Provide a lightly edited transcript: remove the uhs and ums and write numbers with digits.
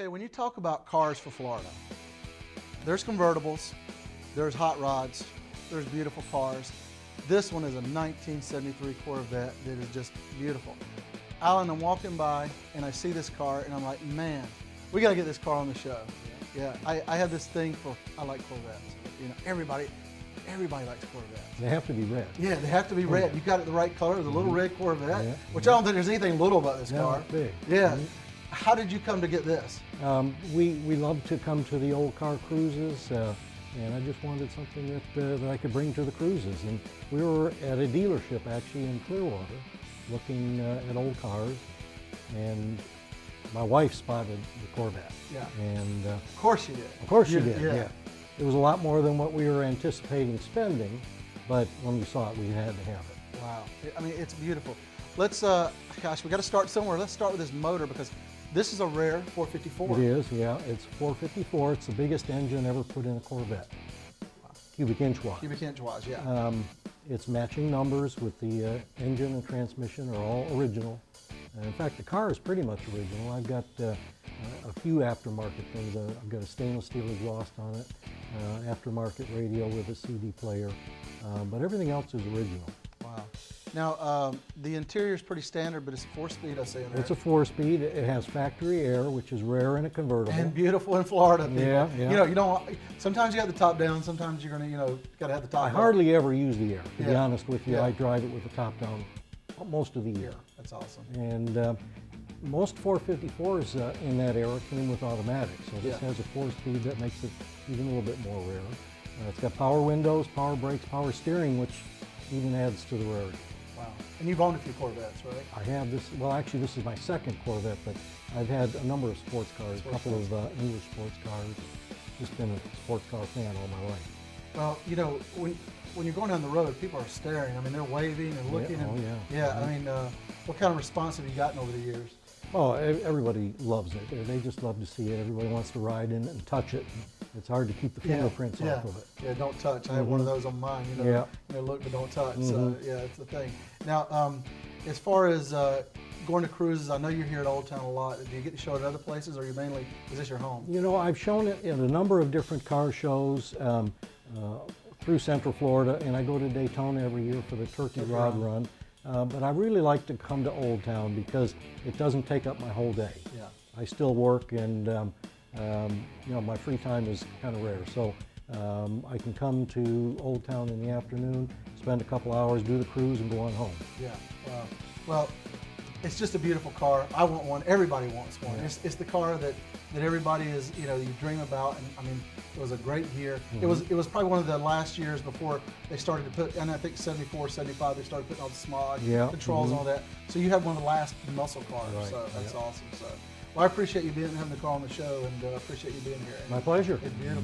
Okay, when you talk about cars for Florida, there's convertibles, there's hot rods, there's beautiful cars. This one is a 1973 Corvette that is just beautiful. Alan, I'm walking by and I see this car and I'm like, man, we got to get this car on the show. Yeah, I have this thing for, I like Corvettes. You know, everybody likes Corvettes. They have to be red. Yeah, they have to be red. You got it the right color, the little red Corvette, which I don't think there's anything little about this car. It's big. Yeah. How did you come to get this? We love to come to the old car cruises, and I just wanted something that I could bring to the cruises. And we were at a dealership actually in Clearwater, looking at old cars, and my wife spotted the Corvette. Yeah. And of course you did. Of course you did. Yeah. Yeah. It was a lot more than what we were anticipating spending, but when we saw it, we had to have it. Wow. I mean, it's beautiful. Let's, gosh, we got to start somewhere. Let's start with this motor because this is a rare 454. It is, yeah. It's 454. It's the biggest engine ever put in a Corvette. Wow. Cubic inch wise. Cubic inch wise, yeah. It's matching numbers with the engine and transmission are all original. In fact, the car is pretty much original. I've got a few aftermarket things. I've got a stainless steel exhaust on it, aftermarket radio with a CD player, but everything else is original. Wow. Now, the interior is pretty standard, but it's a 4-speed, I see in there. It's a 4-speed. It has factory air, which is rare in a convertible. And beautiful in Florida. People. Yeah, yeah. You know, you don't. Sometimes you got the top down. Sometimes you're gonna, got to have the top. I hardly ever use the air, to be honest with you. Yeah. I drive it with the top down most of the year. That's awesome. And most 454s in that era came with automatic, so this has a 4-speed that makes it even a little bit more rare. It's got power windows, power brakes, power steering, which even adds to the rarity. Wow. And you've owned a few Corvettes, right? I have this, well actually this is my second Corvette, but I've had a number of sports cars, a couple of English sports cars. Just been a sports car fan all my life. Well, you know, when you're going down the road, people are staring. I mean, they're waving and looking. Yeah, and, yeah. I mean, what kind of response have you gotten over the years? Oh, everybody loves it. They just love to see it. Everybody wants to ride in it and touch it. It's hard to keep the fingerprints off of it. Yeah, don't touch. I have one of those on mine. You know, look but don't touch. So yeah, it's the thing. Now, as far as going to cruises, I know you're here at Old Town a lot. Do you get to show it at other places, or are you mainly, is this your home? You know, I've shown it in a number of different car shows through Central Florida, and I go to Daytona every year for the Turkey Rod Run. But I really like to come to Old Town because it doesn't take up my whole day. Yeah. I still work, and you know, my free time is kind of rare. So I can come to Old Town in the afternoon, spend a couple hours, do the cruise, and go on home. Yeah. Wow. Well, it's just a beautiful car. I want one. Everybody wants one. Yeah. It's the car that everybody is, you dream about. And I mean, it was a great year. It was probably one of the last years before they started to put, and I think 74, 75, they started putting all the smog controls and all that. So you had one of the last muscle cars. Right. So that's awesome. So, well, I appreciate you having the car on the show, and appreciate you being here. My pleasure. It's beautiful.